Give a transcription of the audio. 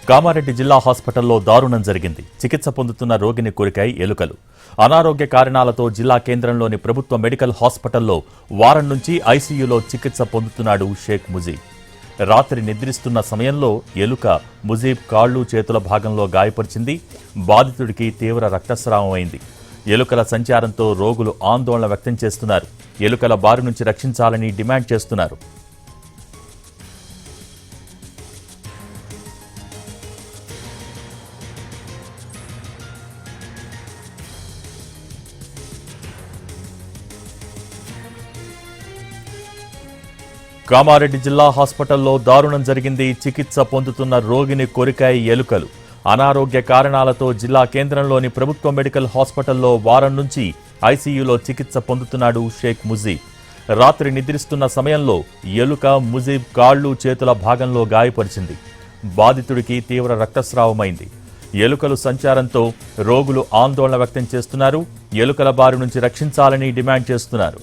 కామారెడ్డి జిల్లా హాస్పిటల్లో దారుణం జరిగింది. చికిత్స పొందుతున్న రోగిని కొరికాయి ఎలుకలు. అనారోగ్య కారణాలతో జిల్లా కేంద్రంలోని ప్రభుత్వ మెడికల్ హాస్పిటల్లో వారం నుంచి ఐసీయూలో చికిత్స పొందుతున్నాడు షేక్ ముజీబ్. రాత్రి నిద్రిస్తున్న సమయంలో ఎలుక ముజీబ్ కాళ్లు చేతుల భాగంలో గాయపరిచింది. బాధితుడికి తీవ్ర రక్తస్రావమైంది. ఎలుకల సంచారంతో రోగులు ఆందోళన వ్యక్తం చేస్తున్నారు. ఎలుకల బారి నుంచి రక్షించాలని డిమాండ్ చేస్తున్నారు. కామారెడ్డి జిల్లా హాస్పిటల్లో దారుణం జరిగింది. చికిత్స పొందుతున్న రోగిని కొరికాయి ఎలుకలు. అనారోగ్య కారణాలతో జిల్లా కేంద్రంలోని ప్రభుత్వ మెడికల్ హాస్పిటల్లో వారం నుంచి ఐసీయూలో చికిత్స పొందుతున్నాడు షేక్ ముజీబ్. రాత్రి నిద్రిస్తున్న సమయంలో ఎలుక ముజీబ్ కాళ్లు చేతుల భాగంలో గాయపరిచింది. బాధితుడికి తీవ్ర రక్తస్రావమైంది. ఎలుకలు సంచారంతో రోగులు ఆందోళన వ్యక్తం చేస్తున్నారు. ఎలుకల బారి నుంచి రక్షించాలని డిమాండ్ చేస్తున్నారు.